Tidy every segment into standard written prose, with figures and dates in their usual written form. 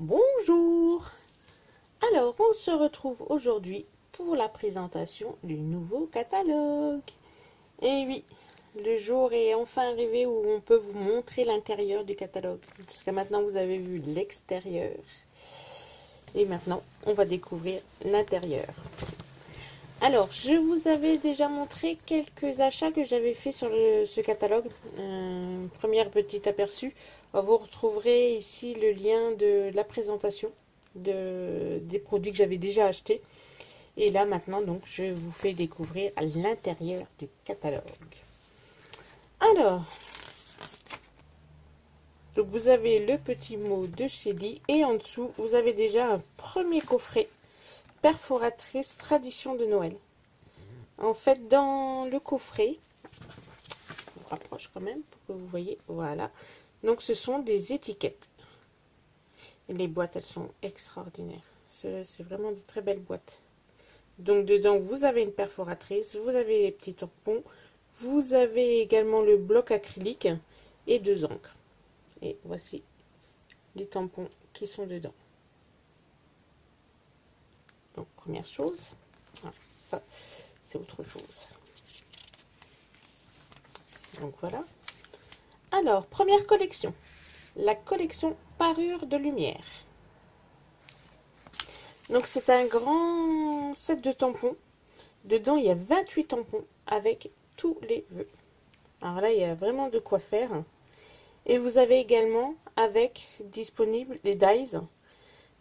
Bonjour! Alors, on se retrouve aujourd'hui pour la présentation du nouveau catalogue. Et oui, le jour est enfin arrivé où on peut vous montrer l'intérieur du catalogue. Jusqu'à maintenant, vous avez vu l'extérieur. Et maintenant, on va découvrir l'intérieur. Alors, je vous avais déjà montré quelques achats que j'avais fait sur ce catalogue. Premier petit aperçu. Vous retrouverez ici le lien de la présentation des produits que j'avais déjà achetés. Et là, maintenant, donc, je vous fais découvrir à l'intérieur du catalogue. Alors, donc vous avez le petit mot de Shelly et en dessous, vous avez déjà un premier coffret perforatrice tradition de Noël. En fait, dans le coffret, je vous rapproche quand même pour que vous voyez, voilà. Donc, ce sont des étiquettes. Et les boîtes, elles sont extraordinaires. C'est vraiment de très belles boîtes. Donc, dedans, vous avez une perforatrice, vous avez les petits tampons, vous avez également le bloc acrylique et 2 encres. Et voici les tampons qui sont dedans. Donc, première chose, ça, c'est autre chose. Donc, voilà. Alors, première collection. La collection Parure de lumière. Donc, c'est un grand set de tampons. Dedans, il y a 28 tampons avec tous les vœux. Alors là, il y a vraiment de quoi faire. Et vous avez également avec disponible les dies.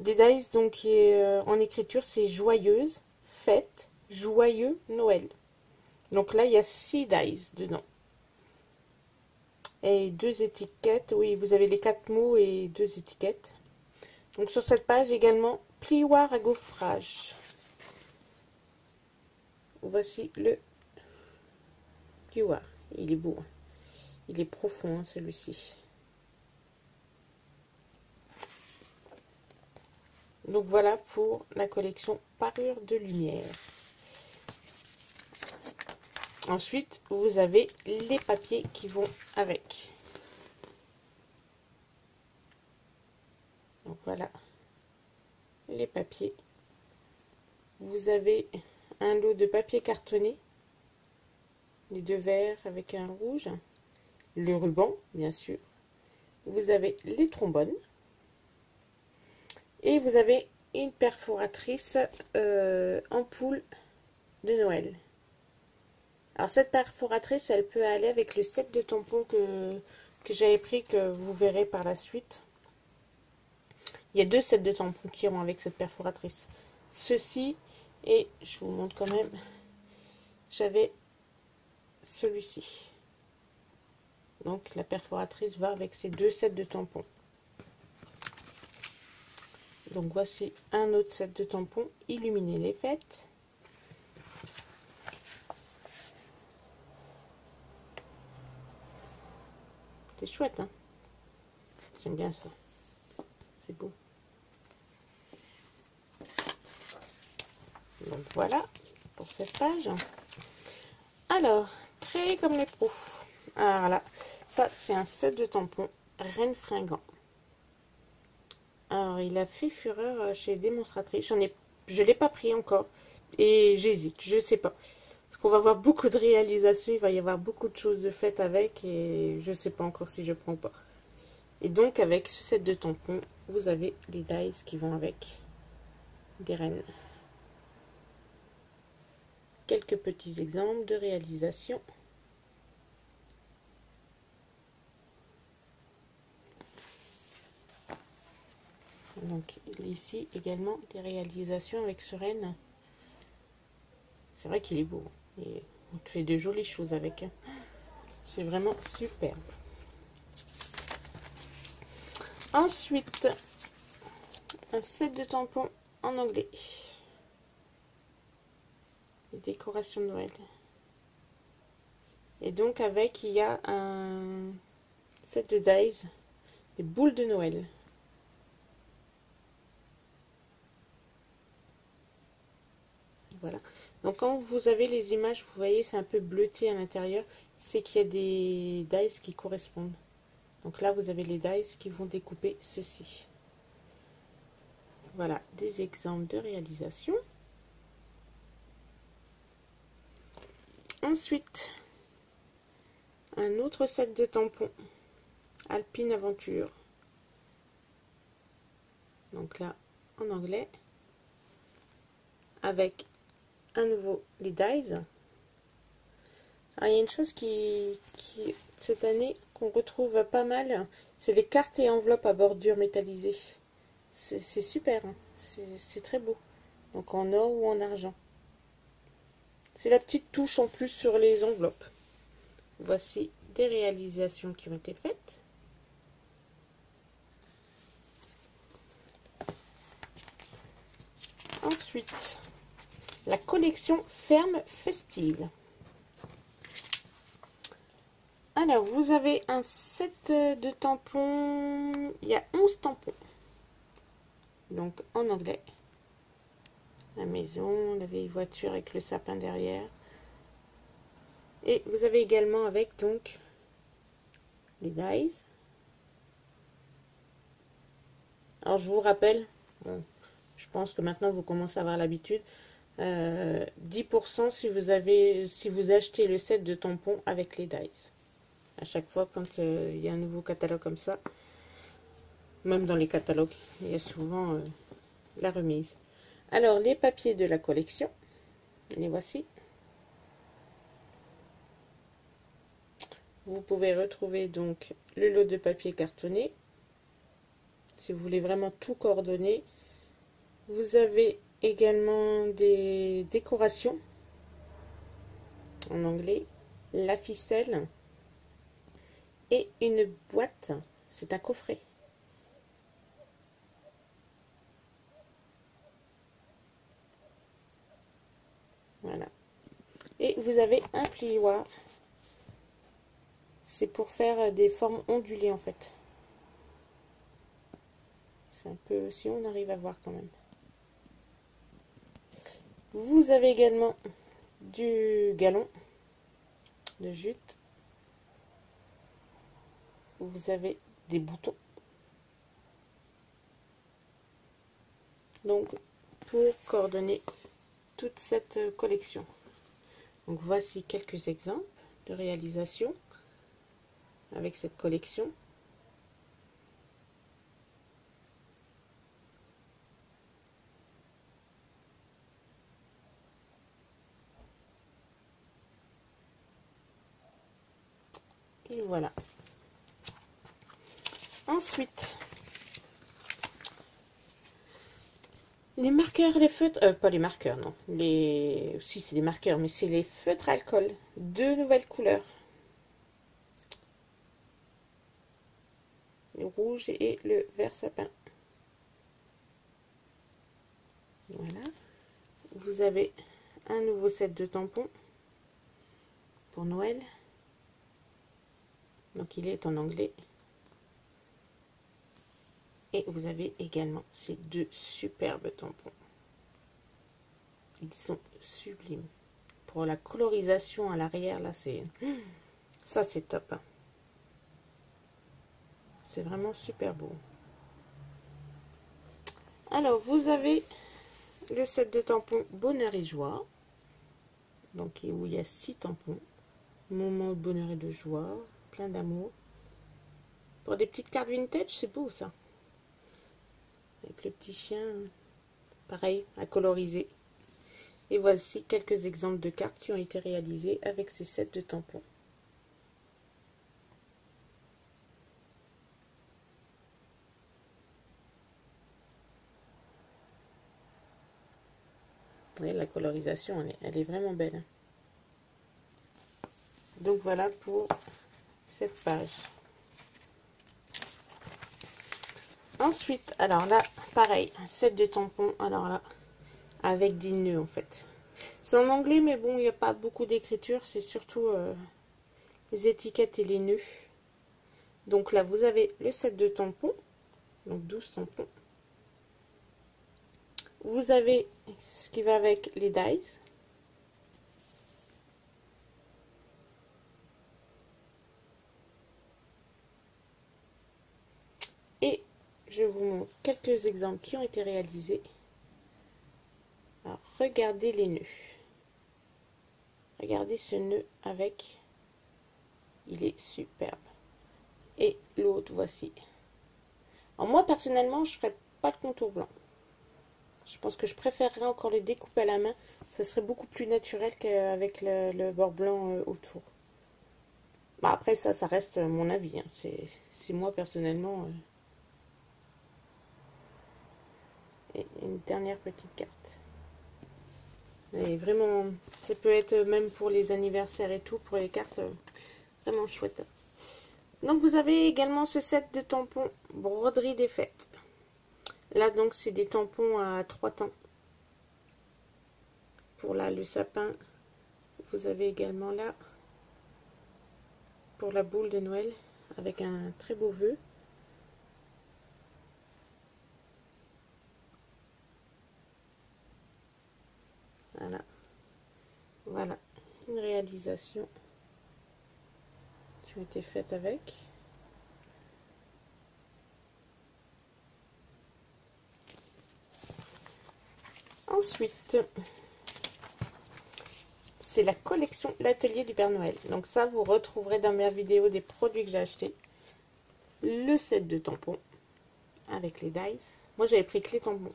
Des dies, donc, qui est en écriture, c'est joyeuse, fête, joyeux Noël. Donc là, il y a 6 dies dedans. Et 2 étiquettes. Oui, vous avez les 4 mots et 2 étiquettes. Donc sur cette page également, plioir à gaufrage. Voici le plioir. Il est beau. Il est profond, hein, celui-ci. Donc voilà pour la collection Parure de lumière. Ensuite, vous avez les papiers qui vont avec. Donc voilà les papiers. Vous avez un lot de papier cartonné, les 2 verts avec un rouge, le ruban bien sûr. Vous avez les trombones et vous avez une perforatrice ampoule de Noël. Alors cette perforatrice, elle peut aller avec le set de tampons que j'avais pris, que vous verrez par la suite. Il y a 2 sets de tampons qui vont avec cette perforatrice. Ceci, et je vous montre quand même, j'avais celui-ci. Donc la perforatrice va avec ces 2 sets de tampons. Donc voici un autre set de tampons, illuminer les fêtes. C'est chouette, hein? J'aime bien ça. C'est beau. Donc voilà pour cette page. Alors, créer comme les pros. Alors là, ça c'est un set de tampons Reine Fringant. Alors il a fait fureur chez Démonstratrice. Je ne l'ai pas pris encore et j'hésite, je sais pas. Parce qu'on va voir beaucoup de réalisations, il va y avoir beaucoup de choses de faites avec et je sais pas encore si je prends ou pas. Et donc avec ce set de tampons, vous avez les dies qui vont avec des reines. Quelques petits exemples de réalisation. Donc ici également des réalisations avec ce renne. C'est vrai qu'il est beau. Et on fait de jolies choses avec. C'est vraiment superbe. Ensuite, un set de tampons en anglais. Les décorations de Noël. Et donc avec, il y a un set de dies, des boules de Noël. Voilà. Donc quand vous avez les images, vous voyez, c'est un peu bleuté à l'intérieur. C'est qu'il y a des dies qui correspondent. Donc là, vous avez les dies qui vont découper ceci. voilà des exemples de réalisation. Ensuite, un autre set de tampons Alpine Aventure. Donc là, en anglais, avec à nouveau les dies. Alors, il y a une chose qui cette année qu'on retrouve pas mal, c'est les cartes et enveloppes à bordure métallisée. C'est super, hein. C'est très beau. Donc en or ou en argent. C'est la petite touche en plus sur les enveloppes. Voici des réalisations qui ont été faites. Ensuite, la collection Ferme Festive. Alors, vous avez un set de tampons. Il y a 11 tampons. Donc, en anglais. La maison, la vieille voiture avec le sapin derrière. Et vous avez également avec, donc, les dies. Alors, je vous rappelle, bon, je pense que maintenant, vous commencez à avoir l'habitude. 10% si vous achetez le set de tampons avec les dies. À chaque fois quand il y a un nouveau catalogue comme ça, même dans les catalogues, il y a souvent la remise. Alors, les papiers de la collection, les voici. Vous pouvez retrouver donc le lot de papier cartonné. Si vous voulez vraiment tout coordonner, vous avez également des décorations en anglais, la ficelle et une boîte. C'est un coffret. Voilà. Et vous avez un plioir. C'est pour faire des formes ondulées en fait. C'est un peu, si on arrive à voir quand même. Vous avez également du galon de jute. Vous avez des boutons. Donc, pour coordonner toute cette collection. Donc, voici quelques exemples de réalisation avec cette collection. Et voilà. Ensuite, les marqueurs, les feutres, pas les marqueurs, non. Si, c'est des marqueurs, mais c'est les feutres à alcool. 2 nouvelles couleurs. Le rouge et le vert sapin. Voilà. Vous avez un nouveau set de tampons pour Noël. Donc il est en anglais. Et vous avez également ces 2 superbes tampons. Ils sont sublimes. Pour la colorisation à l'arrière, là, c'est... Ça, c'est top. Hein. C'est vraiment super beau. Alors, vous avez le set de tampons Bonheur et Joie. Donc, où il y a 6 tampons. Moment de bonheur et de joie. Plein d'amour. Pour des petites cartes vintage, c'est beau, ça. Avec le petit chien, pareil, à coloriser. Et voici quelques exemples de cartes qui ont été réalisées avec ces sets de tampons. Et la colorisation, elle est vraiment belle. Donc voilà pour cette page. Ensuite, alors là, pareil, un set de tampons, alors là, avec des nœuds en fait. C'est en anglais, mais bon, il n'y a pas beaucoup d'écriture, c'est surtout les étiquettes et les nœuds. Donc là, vous avez le set de tampons, donc 12 tampons. Vous avez ce qui va avec les dies. Et je vous montre quelques exemples qui ont été réalisés. Alors, regardez les nœuds. Regardez ce nœud avec. Il est superbe. Et l'autre, voici. Alors moi, personnellement, je ne ferais pas de contour blanc. Je pense que je préférerais encore le découper à la main. Ça serait beaucoup plus naturel qu'avec le bord blanc autour. Bah après, ça reste mon avis. Hein. C'est moi, personnellement. Et une dernière petite carte. Et vraiment, ça peut être même pour les anniversaires et tout, pour les cartes, vraiment chouette. Donc vous avez également ce set de tampons broderie des fêtes. Là donc c'est des tampons à 3 temps. Pour là le sapin, vous avez également là pour la boule de Noël avec un très beau vœu. Voilà, voilà une réalisation qui a été faite avec. Ensuite, c'est la collection L'Atelier du Père Noël. Donc ça, vous retrouverez dans mes vidéos des produits que j'ai achetés. Le set de tampons avec les dies. Moi, j'avais pris que les tampons.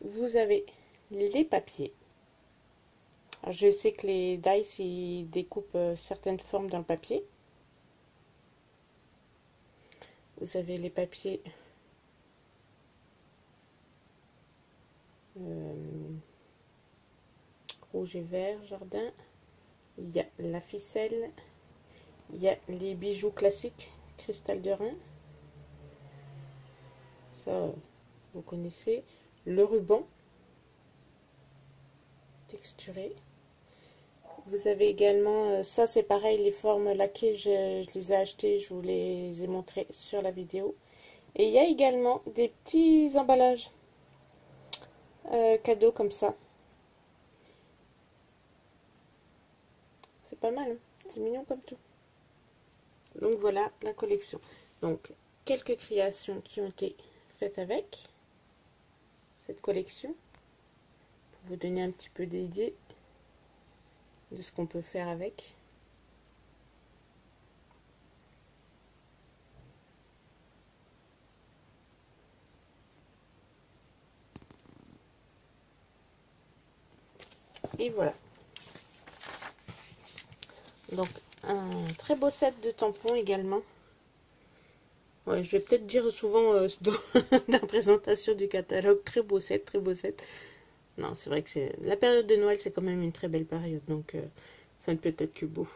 Vous avez les papiers. Alors, je sais que les dies, ils découpent certaines formes dans le papier. Vous avez les papiers rouge et vert, jardin. Il y a la ficelle. Il y a les bijoux classiques, cristal de Rhin. Ça, vous connaissez. Le ruban texturé. Vous avez également, ça c'est pareil, les formes laquées, je les ai achetées, je vous les ai montrées sur la vidéo. Et il y a également des petits emballages cadeaux comme ça. C'est pas mal, hein, c'est mignon comme tout. Donc voilà la collection. Donc quelques créations qui ont été faites avec cette collection. Pour vous donner un petit peu d'idée de ce qu'on peut faire avec. Et voilà. Donc un très beau set de tampons également. Ouais, je vais peut-être dire souvent dans la présentation du catalogue, très beau set, très beau set. Non, c'est vrai que c'est la période de Noël, c'est quand même une très belle période, donc ça ne peut être que beau.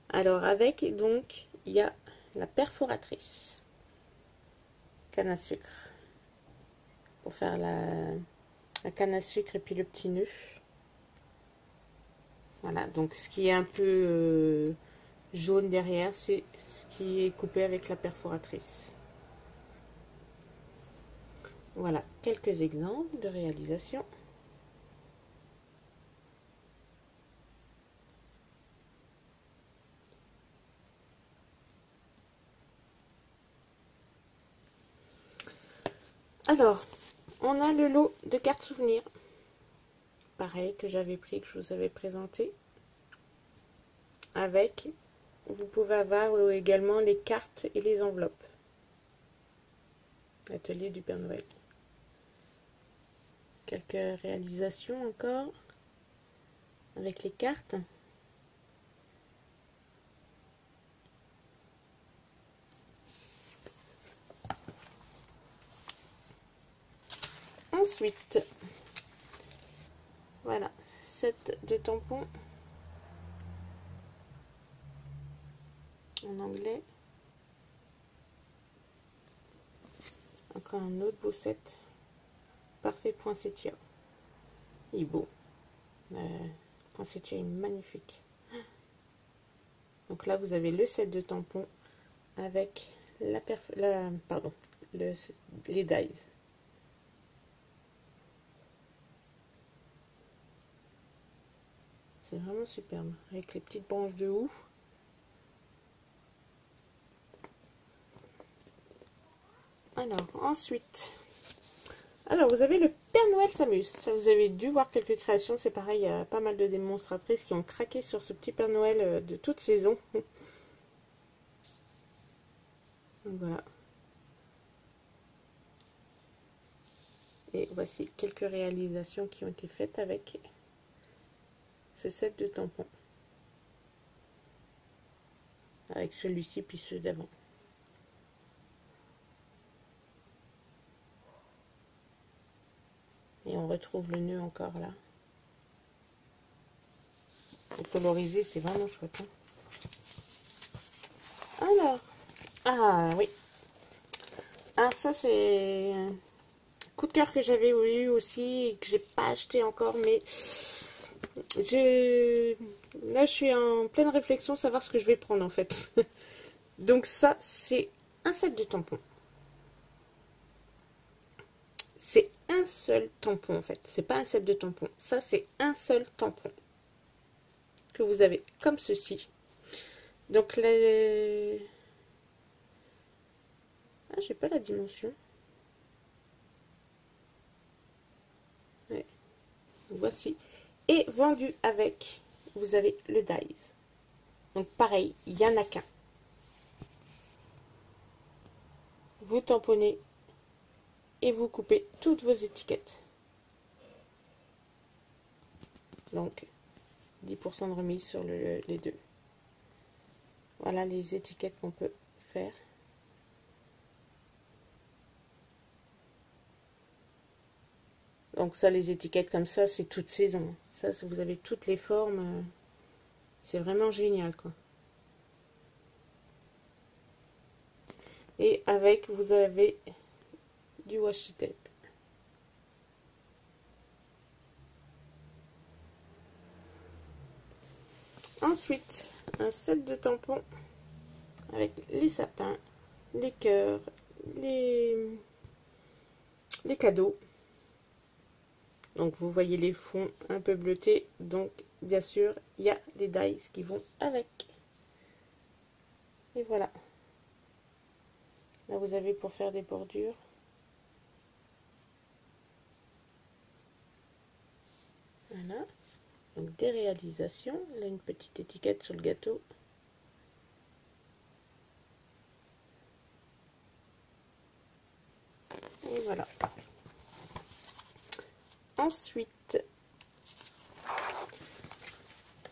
Alors avec, donc, il y a la perforatrice, canne à sucre, pour faire la canne à sucre et puis le petit nœud. Voilà, donc ce qui est un peu jaune derrière, c'est ce qui est coupé avec la perforatrice. Voilà, quelques exemples de réalisation. Alors, on a le lot de cartes souvenirs. Pareil, que j'avais pris, que je vous avais présenté. Avec, vous pouvez avoir également les cartes et les enveloppes. Atelier du Père Noël. Quelques réalisations encore avec les cartes. Ensuite, voilà, set de tampons en anglais. Encore un autre beau set. Parfait poinsettia. Il est beau. Poinsettia est magnifique. Donc là, vous avez le set de tampons avec les dies. C'est vraiment superbe. Avec les petites branches de houx. Alors, ensuite... Alors, vous avez le Père Noël s'amuse. Ça, vous avez dû voir quelques créations. C'est pareil, il y a pas mal de démonstratrices qui ont craqué sur ce petit Père Noël de toute saison. Voilà. Et voici quelques réalisations qui ont été faites avec ce set de tampons. Avec celui-ci puis ceux d'avant. Et on retrouve le nœud encore là. Pour coloriser, c'est vraiment chouette. Hein. Alors, ah oui. Alors ça c'est un coup de cœur que j'avais eu aussi et que j'ai pas acheté encore, mais là je suis en pleine réflexion, savoir ce que je vais prendre en fait. Donc ça c'est un set de tampons. C'est un seul tampon en fait, c'est pas un set de tampons. Ça c'est un seul tampon que vous avez comme ceci. Donc les... Ah, j'ai pas la dimension. Ouais. Voici. Et vendu avec, vous avez le dies. Donc pareil, il n'y en a qu'un. Vous tamponnez et vous coupez toutes vos étiquettes. Donc 10% de remise sur les deux. Voilà les étiquettes qu'on peut faire. Donc ça, les étiquettes comme ça, c'est toute saison. Ça, vous avez toutes les formes. C'est vraiment génial, quoi. Et avec, vous avez du washi tape. Ensuite, un set de tampons avec les sapins, les cœurs, les cadeaux. Donc vous voyez les fonds un peu bleutés, donc bien sûr il y a les dies qui vont avec. Et voilà. Là vous avez pour faire des bordures. Voilà. Donc des réalisations. Là une petite étiquette sur le gâteau. Et voilà. Ensuite,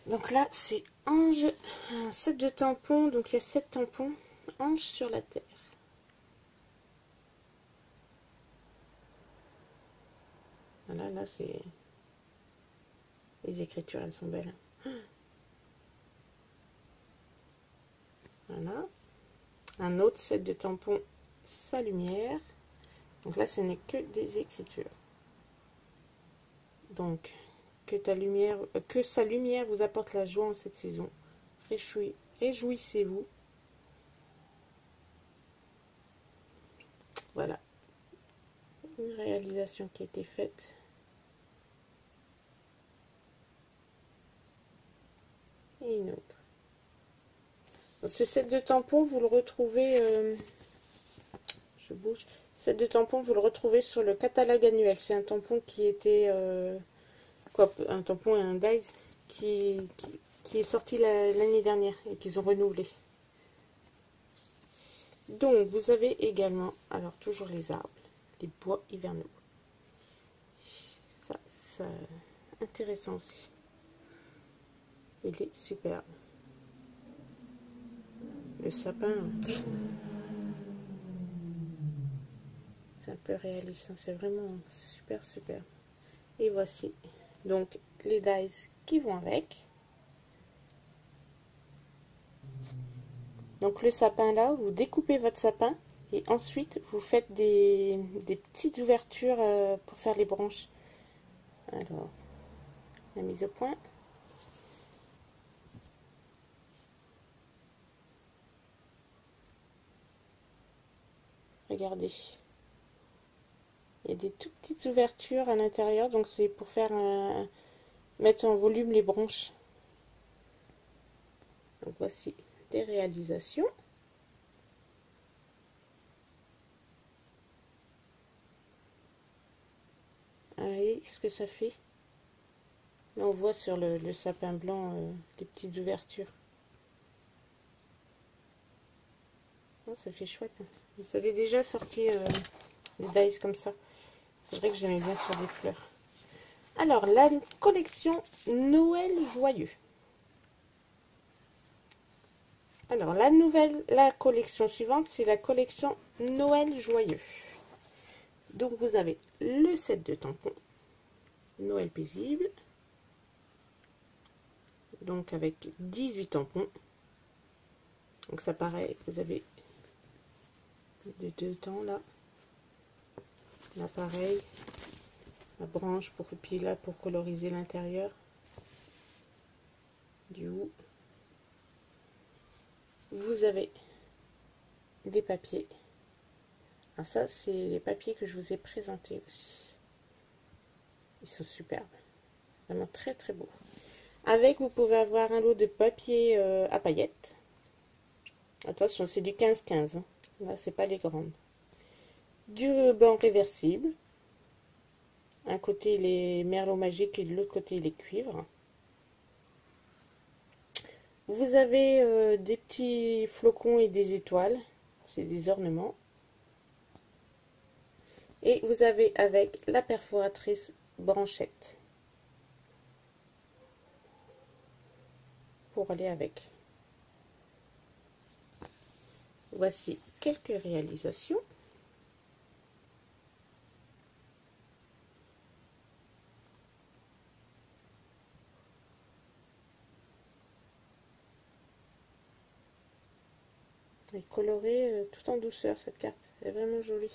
donc là c'est Ange, un set de tampons, donc il y a 7 tampons, Ange sur la terre. Voilà, là c'est... Les écritures, elles sont belles. Voilà. Un autre set de tampons, sa lumière. Donc là, ce n'est que des écritures. Donc, que sa lumière vous apporte la joie en cette saison. Réjouissez-vous. Voilà. Une réalisation qui a été faite. Et une autre. Ce set de tampons, vous le retrouvez... je bouge. Ce set de tampons, vous le retrouvez sur le catalogue annuel. C'est un tampon qui était... un tampon et un dies qui est sorti l'année dernière et qu'ils ont renouvelé. Donc, vous avez également, alors toujours les arbres, les bois hivernaux. Ça intéressant aussi. Il est superbe. Le sapin, c'est un peu réaliste, hein, c'est vraiment super, super. Et voici donc les dies qui vont avec. Donc le sapin là, vous découpez votre sapin et ensuite vous faites des petites ouvertures pour faire les branches. Alors, la mise au point. Regardez. Il y a des toutes petites ouvertures à l'intérieur, donc c'est pour faire mettre en volume les branches. Donc voici des réalisations. Regardez ce que ça fait. Là, on voit sur le sapin blanc les petites ouvertures. Oh, ça fait chouette. Vous avez déjà sorti des dies comme ça. C'est vrai que j'aimais bien sur des fleurs. Alors, la collection Noël joyeux. Alors, la collection suivante, c'est la collection Noël joyeux. Donc, vous avez le set de tampons Noël paisible. Donc, avec 18 tampons. Donc, ça paraît, vous avez les deux temps là. Là, pareil. La branche pour puis là pour coloriser l'intérieur. Du haut. Vous avez des papiers. Alors ça, c'est les papiers que je vous ai présentés aussi. Ils sont superbes. Vraiment très très beaux. Avec, vous pouvez avoir un lot de papier à paillettes. Attention, c'est du 15-15. Hein. Là, c'est pas les grandes. Du ruban réversible. Un côté les merlots magiques et de l'autre côté les cuivres. Vous avez des petits flocons et des étoiles. C'est des ornements. Et vous avez avec la perforatrice branchette. Pour aller avec. Voici quelques réalisations. Elle est colorée tout en douceur cette carte. Elle est vraiment jolie.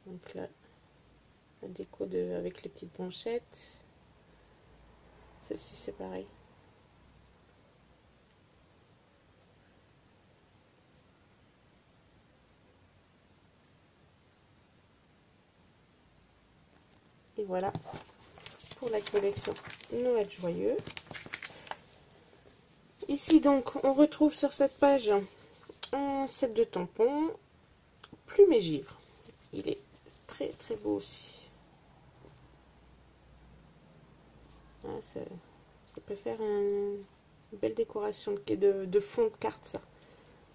Donc là, la déco avec les petites branchettes. Celle-ci c'est pareil. Et voilà pour la collection Noël joyeux. Ici donc on retrouve sur cette page un set de tampons plume et givre. Il est très très beau aussi. Ah, ça peut faire une belle décoration de fond de carte ça.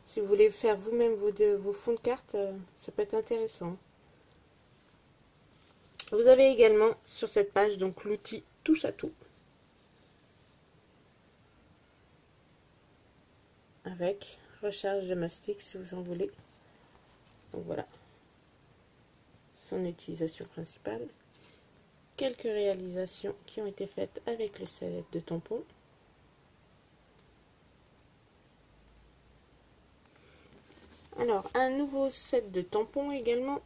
Si vous voulez faire vous-même vos fonds de carte, ça peut être intéressant. Vous avez également sur cette page donc l'outil touche à tout. Avec recharge de mastic si vous en voulez. Donc voilà. Son utilisation principale. Quelques réalisations qui ont été faites avec le set de tampons. Alors, un nouveau set de tampons également.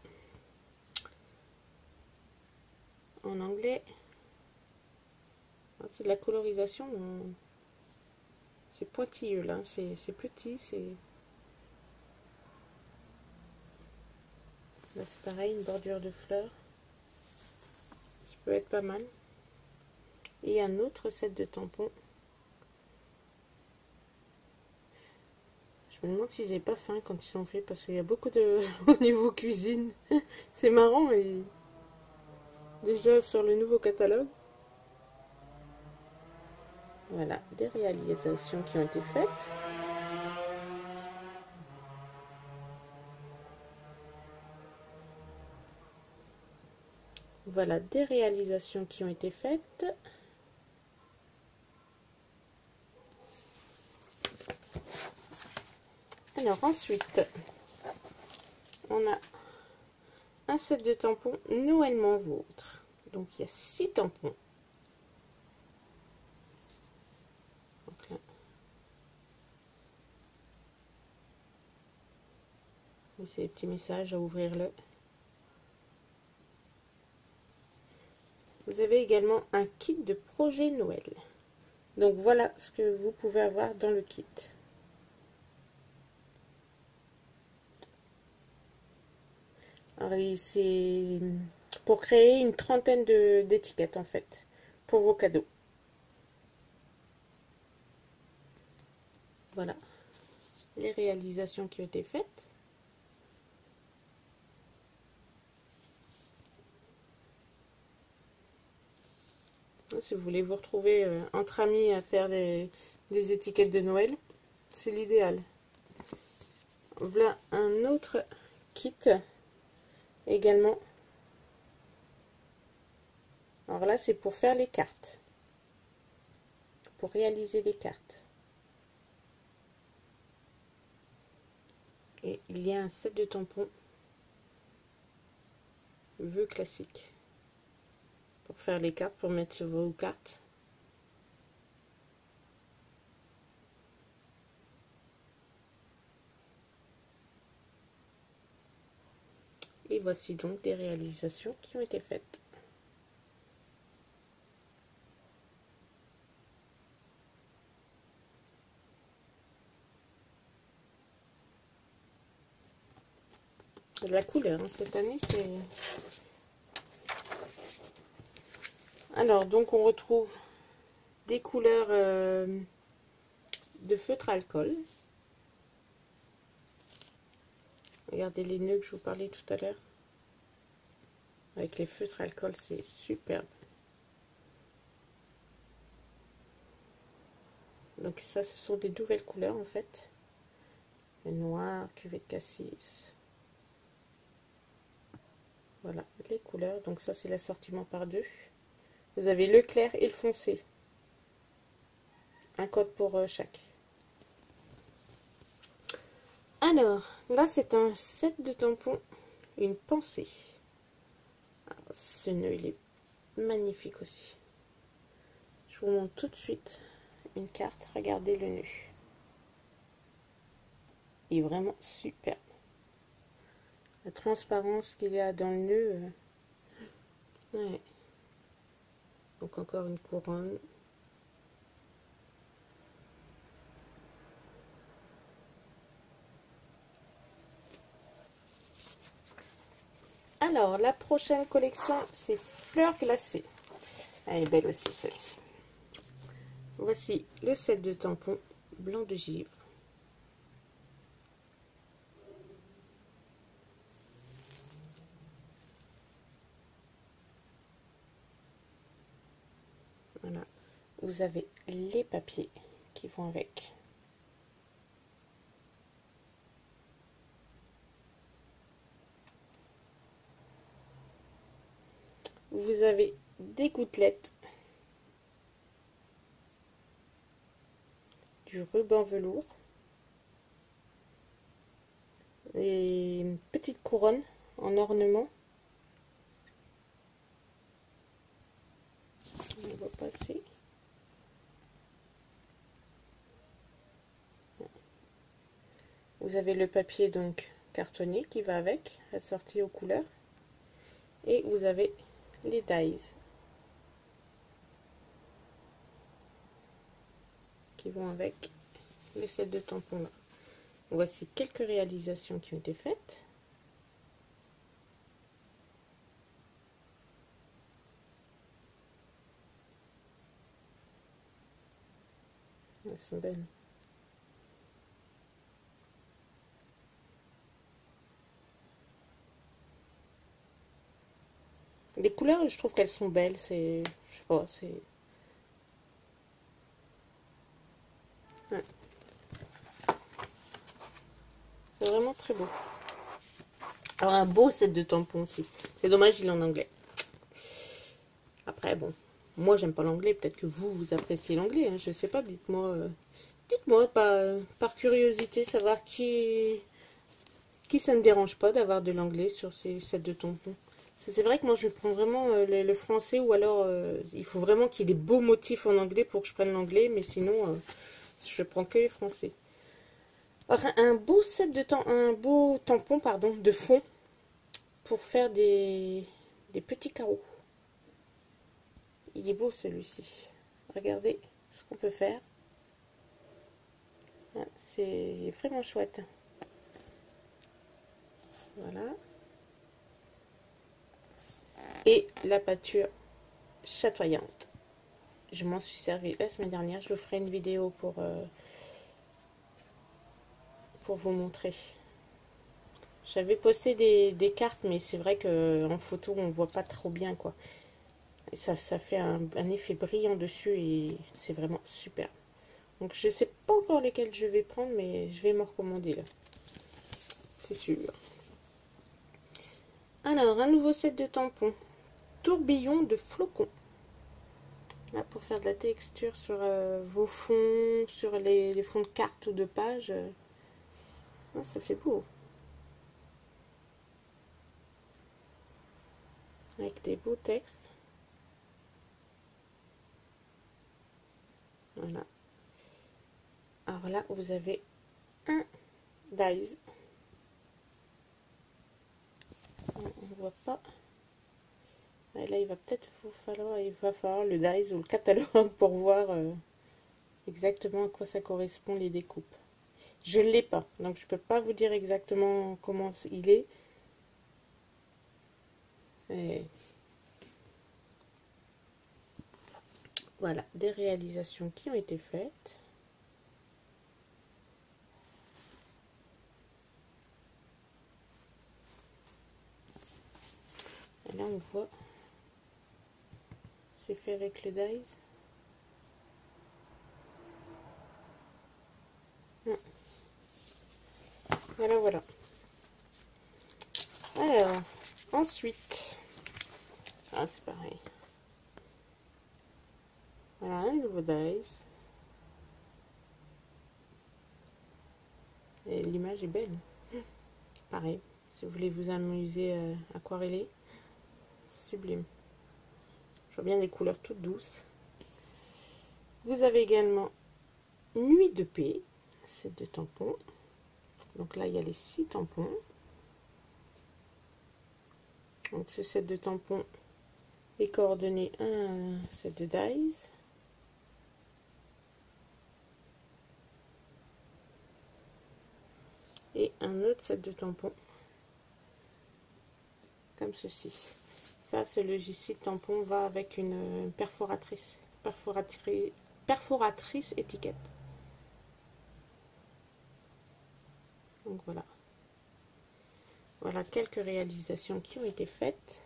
En anglais. C'est de la colorisation. C'est pointilleux là. C'est petit. Là, c'est pareil, une bordure de fleurs. Ça peut être pas mal. Et un autre set de tampons. Je me demande s'ils n'avaient pas faim quand ils sont faits parce qu'il y a beaucoup de au niveau cuisine. C'est marrant et déjà sur le nouveau catalogue. Voilà, des réalisations qui ont été faites. Voilà, des réalisations qui ont été faites. Alors ensuite, on a un set de tampons Noëlement Vôtre. Donc il y a 6 tampons. Donc là, c'est les petits messages à ouvrir-le. Vous avez également un kit de projet Noël. Donc voilà ce que vous pouvez avoir dans le kit. Alors c'est pour créer une trentaine d'étiquettes en fait, pour vos cadeaux. Voilà les réalisations qui ont été faites. Si vous voulez vous retrouver entre amis à faire des étiquettes de Noël, c'est l'idéal. Voilà un autre kit également. Alors là, c'est pour faire les cartes. Pour réaliser les cartes. Et il y a un set de tampons vœux classique. Pour faire les cartes, pour mettre sur vos cartes. Et voici donc des réalisations qui ont été faites. C'est de la couleur, hein. Cette année, c'est... Alors, donc on retrouve des couleurs de feutre alcool. Regardez les nœuds que je vous parlais tout à l'heure. Avec les feutres alcool, c'est superbe. Donc ça, ce sont des nouvelles couleurs en fait. Le noir, cuvette cassis. Voilà, les couleurs. Donc ça, c'est l'assortiment par deux. Vous avez le clair et le foncé. Un code pour chaque. Alors, là, c'est un set de tampons. Une pensée. Alors, ce nœud, il est magnifique aussi. Je vous montre tout de suite une carte. Regardez le nœud. Il est vraiment superbe. La transparence qu'il y a dans le nœud. Ouais. Donc encore une couronne. Alors, la prochaine collection, c'est fleurs glacées. Elle est belle aussi, celle-ci. Voici le set de tampons blanc de givre. Voilà. Vous avez les papiers qui vont avec. Vous avez des gouttelettes, du ruban velours et une petite couronne en ornement. On va passer. Vous avez le papier donc cartonné qui va avec, assorti aux couleurs. Et vous avez les dies qui vont avec les sets de tampons là. Voici quelques réalisations qui ont été faites. Elles sont belles. Les couleurs, je trouve qu'elles sont belles. C'est, je sais pas, c'est... Ouais. C'est vraiment très beau. Alors un beau set de tampons aussi. C'est dommage, il est en anglais. Après, bon, moi j'aime pas l'anglais. Peut-être que vous appréciez l'anglais. Hein, je sais pas, dites-moi. Dites-moi par curiosité, savoir qui ça ne dérange pas d'avoir de l'anglais sur ces sets de tampons. C'est vrai que moi je prends vraiment le français, ou alors il faut vraiment qu'il y ait des beaux motifs en anglais pour que je prenne l'anglais, mais sinon je prends que les français. Alors, un beau set de un beau tampon pardon, de fond pour faire des petits carreaux. Il est beau celui-ci. Regardez ce qu'on peut faire. C'est vraiment chouette. Voilà. Et la pâture chatoyante. Je m'en suis servi la semaine dernière. Je vous ferai une vidéo pour vous montrer. J'avais posté des cartes, mais c'est vrai que en photo on voit pas trop bien quoi. Et ça fait un effet brillant dessus et c'est vraiment super. Donc je ne sais pas encore lesquels je vais prendre, mais je vais m'en recommander là. C'est sûr. Alors, un nouveau set de tampons. Tourbillon de flocons. Là, pour faire de la texture sur vos fonds, sur les fonds de cartes ou de pages. Ça fait beau. Avec des beaux textes. Voilà. Alors là, vous avez un dies. On ne voit pas. Et là, il va peut-être vous falloir, le dies ou le catalogue pour voir exactement à quoi ça correspond les découpes. Je ne l'ai pas, donc je ne peux pas vous dire exactement comment il est. Et voilà, des réalisations qui ont été faites. Et là, on voit, c'est fait avec le dies. Voilà, voilà. Alors, ensuite, c'est pareil. Voilà, un nouveau dice. Et l'image est belle. Pareil, si vous voulez vous amuser à aquareller, sublime. Je vois bien des couleurs toutes douces. Vous avez également Nuit de paix, set de tampons. Donc là, il y a les 6 tampons. Donc ce set de tampons est coordonné à un set de dies. Et un autre set de tampons. Comme ceci. Ça, ce logiciel tampon va avec une perforatrice étiquette. Donc voilà. Voilà quelques réalisations qui ont été faites.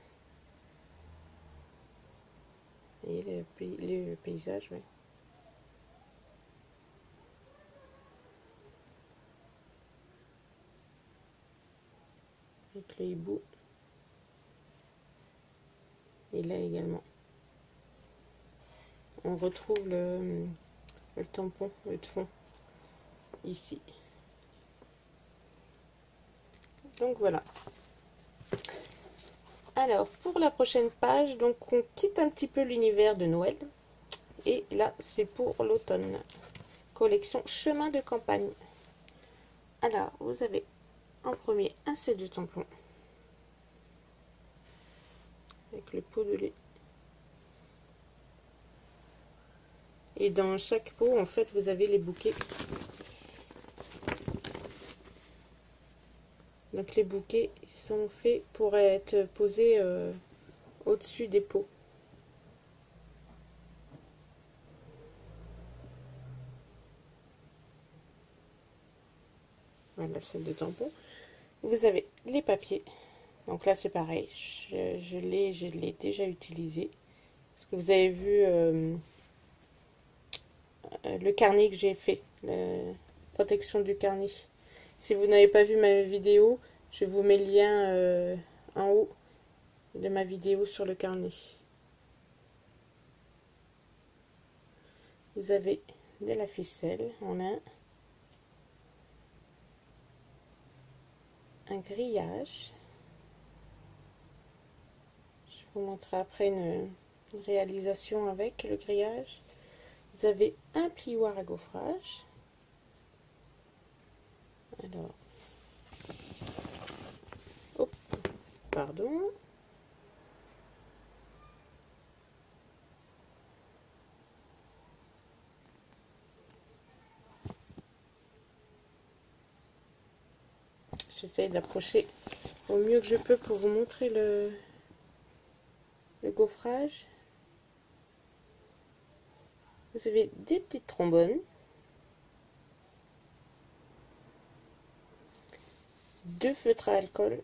Et le paysage, ouais. Avec le hibou. Et là également. On retrouve le tampon, le fond, ici. Donc voilà. Alors, pour la prochaine page, donc on quitte un petit peu l'univers de Noël. Et là, c'est pour l'automne. Collection Chemin de campagne. Alors, vous avez en premier un set de tampons. Avec le pot de lait. Et dans chaque pot, en fait, vous avez les bouquets. Donc les bouquets sont faits pour être posés au-dessus des pots. Voilà le set de tampons. Vous avez les papiers. Donc là c'est pareil, je l'ai déjà utilisé. Parce que vous avez vu le carnet que j'ai fait, la protection du carnet. Si vous n'avez pas vu ma vidéo, je vous mets le lien en haut de ma vidéo sur le carnet. Vous avez de la ficelle en lin, un grillage. Je vous montrerai après une réalisation avec le grillage. Vous avez un plioir à gaufrage. Alors, hop, pardon. J'essaie d'approcher au mieux que je peux pour vous montrer le gaufrage. Vous avez des petites trombones, deux feutres à alcool,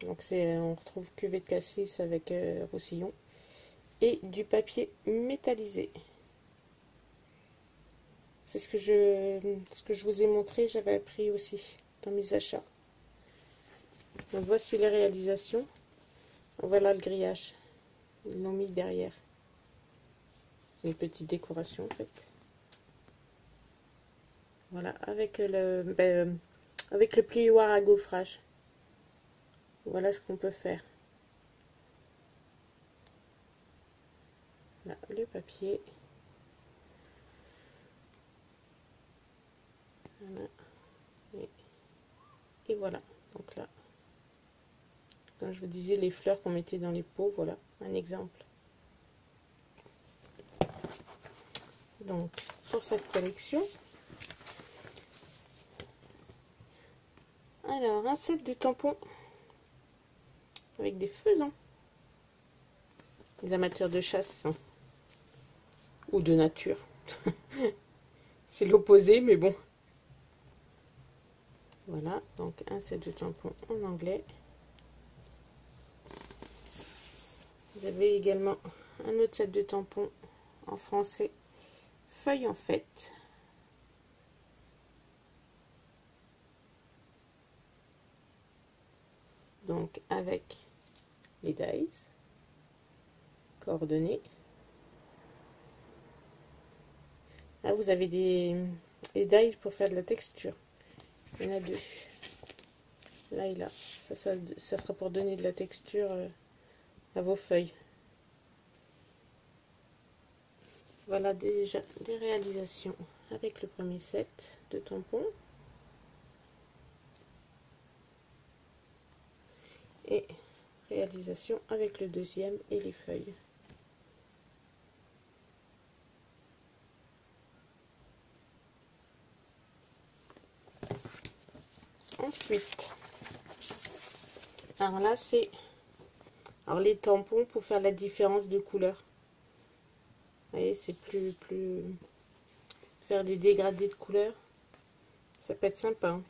Donc on retrouve cuvette de cassis avec Roussillon. Et du papier métallisé. C'est ce que je vous ai montré, j'avais appris aussi dans mes achats. Donc voici les réalisations. Voilà le grillage. Ils l'ont mis derrière. C'est une petite décoration en fait. Voilà, avec le plioir à gaufrage. Voilà ce qu'on peut faire. Là, le papier. Voilà. Et voilà. Donc là, comme je vous disais, les fleurs qu'on mettait dans les pots, voilà, un exemple. Donc, pour cette collection, alors, un set de tampons avec des faisans. Les amateurs de chasse, hein, ou de nature. C'est l'opposé, mais bon. Voilà, donc un set de tampons en anglais. Vous avez également un autre set de tampons en français, feuille en fête. Donc avec les dies, coordonnées. Là vous avez des dies pour faire de la texture. Il y en a deux. Là et là. Ça sera pour donner de la texture à vos feuilles. Voilà déjà des réalisations avec le premier set de tampons. Et réalisation avec le deuxième et les feuilles. Ensuite, alors là c'est les tampons pour faire la différence de couleur. Vous voyez, c'est plus faire des dégradés de couleur, ça peut être sympa, hein.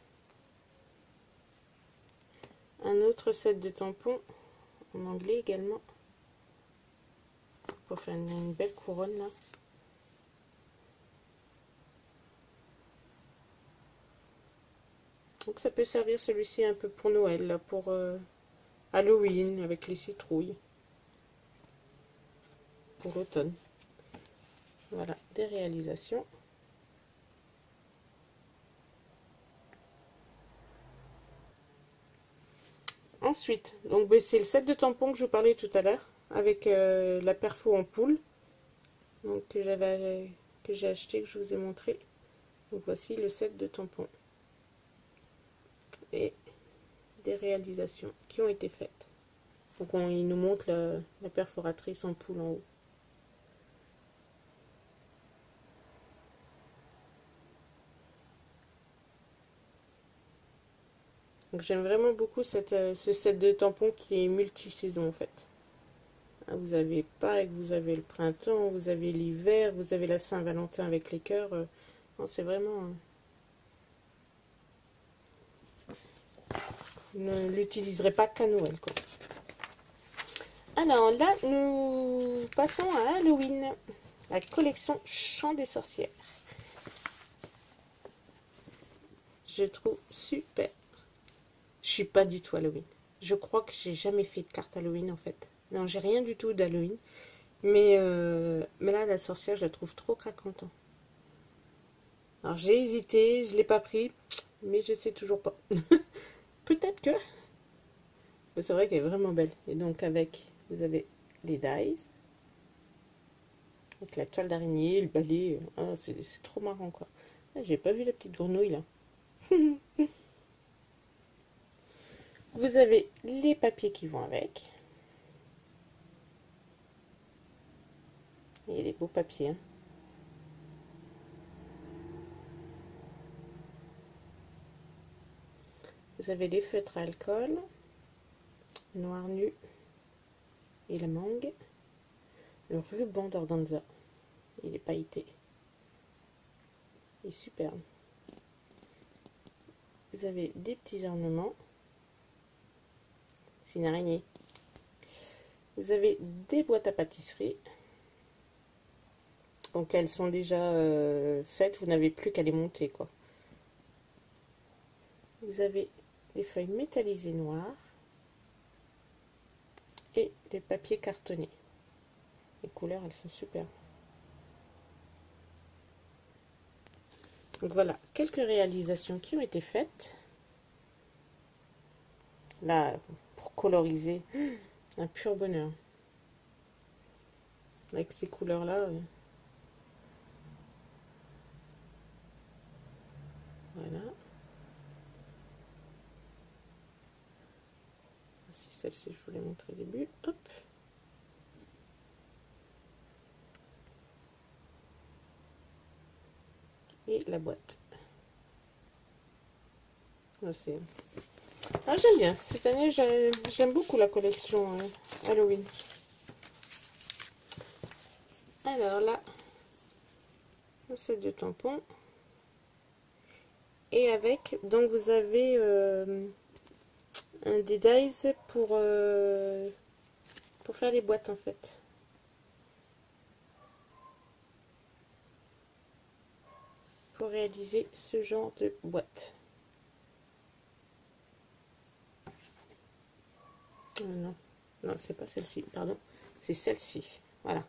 Un autre set de tampons en anglais également pour faire une belle couronne là. Donc ça peut servir celui-ci un peu pour Noël, là, pour Halloween avec les citrouilles, pour l'automne. Voilà, des réalisations. Ensuite, donc c'est le set de tampons que je vous parlais tout à l'heure, avec la perfo en poule, donc que j'ai acheté, que je vous ai montré. Donc voici le set de tampons et des réalisations qui ont été faites. Donc il nous montre la perforatrice en poule en haut. Donc j'aime vraiment beaucoup ce set de tampons qui est multi-saison en fait. Vous avez Pâques, vous avez le printemps, vous avez l'hiver, vous avez la Saint-Valentin avec les cœurs. C'est vraiment... Vous ne l'utiliserez pas qu'à Noël, quoi. Alors là, nous passons à Halloween. La collection Chant des sorcières. Je trouve super. Je suis pas du tout Halloween. Je crois que j'ai jamais fait de carte Halloween en fait. Non, j'ai rien du tout d'Halloween. Mais là, la sorcière, je la trouve trop craquante. Alors j'ai hésité, je l'ai pas pris, mais je sais toujours pas. Peut-être que. Mais c'est vrai qu'elle est vraiment belle. Et donc vous avez les dies. Avec la toile d'araignée, le balai. Ah, c'est trop marrant quoi. Ah, j'ai pas vu la petite grenouille là. Vous avez les papiers qui vont avec. Il y a des beaux papiers. Hein. Vous avez les feutres à alcool, noir nu et la mangue. Le ruban d'organza. Il est pailleté. Il est superbe. Vous avez des petits ornements. C'est une araignée. Vous avez des boîtes à pâtisserie. Donc elles sont déjà faites, vous n'avez plus qu'à les monter, quoi. Vous avez des feuilles métallisées noires et des papiers cartonnés. Les couleurs, elles sont super. Donc voilà, quelques réalisations qui ont été faites. Là, pour coloriser, un pur bonheur. Avec ces couleurs-là. Voilà. Si celle-ci, je vous l'ai montré au début. Hop. Et la boîte. Ah, j'aime bien. Cette année, j'aime beaucoup la collection Halloween. Alors là, un set de tampons. Et avec, donc vous avez des dies pour faire les boîtes en fait. Pour réaliser ce genre de boîte. Non, non, c'est pas celle-ci, pardon. C'est celle-ci. Voilà.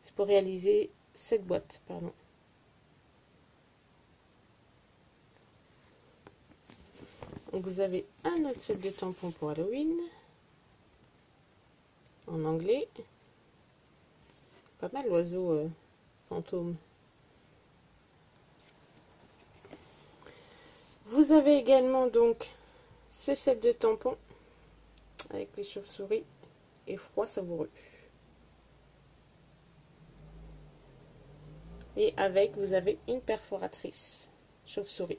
C'est pour réaliser cette boîte, pardon. Donc vous avez un autre set de tampons pour Halloween. En anglais. Pas mal l'oiseau fantôme. Vous avez également donc ce set de tampons avec les chauves-souris et froid savoureux. Et avec, vous avez une perforatrice chauve-souris.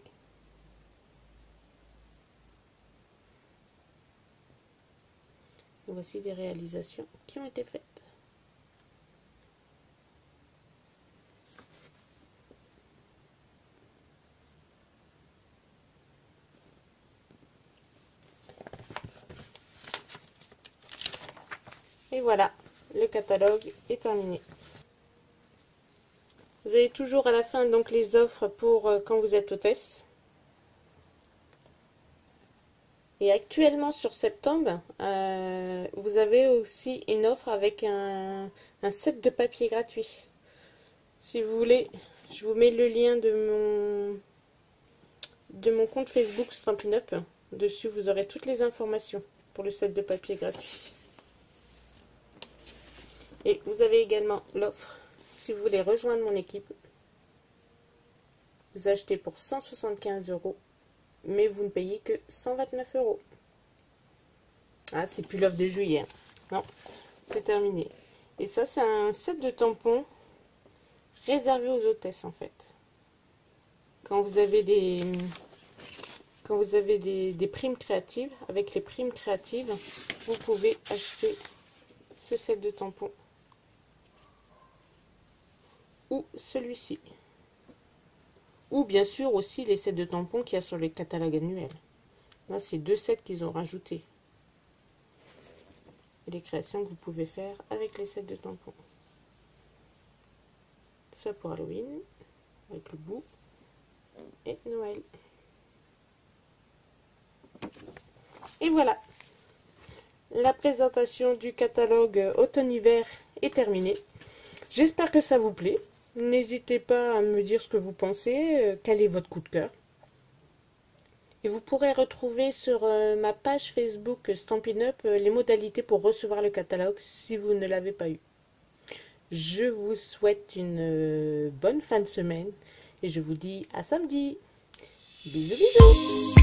Voici des réalisations qui ont été faites. Et voilà, le catalogue est terminé. Vous avez toujours à la fin donc les offres pour quand vous êtes hôtesse. Et actuellement sur septembre, vous avez aussi une offre avec un set de papier gratuit. Si vous voulez, je vous mets le lien de mon compte Facebook Stampin' Up. Dessus, vous aurez toutes les informations pour le set de papier gratuit. Et vous avez également l'offre, si vous voulez rejoindre mon équipe. Vous achetez pour 175 €, mais vous ne payez que 129 €. Ah, c'est plus l'offre de juillet. Non, c'est terminé. Et ça, c'est un set de tampons réservé aux hôtesses, en fait. Quand vous avez des primes créatives, avec les primes créatives, vous pouvez acheter ce set de tampons. Ou celui-ci. Ou bien sûr aussi les sets de tampons qu'il y a sur les catalogues annuels. Là, c'est 2 sets qu'ils ont rajoutés. Et les créations que vous pouvez faire avec les sets de tampons. Ça pour Halloween, avec le bout, et Noël. Et voilà, la présentation du catalogue automne-hiver est terminée. J'espère que ça vous plaît. N'hésitez pas à me dire ce que vous pensez, quel est votre coup de cœur. Et vous pourrez retrouver sur ma page Facebook Stampin' Up les modalités pour recevoir le catalogue si vous ne l'avez pas eu. Je vous souhaite une bonne fin de semaine et je vous dis à samedi. Bisous bisous.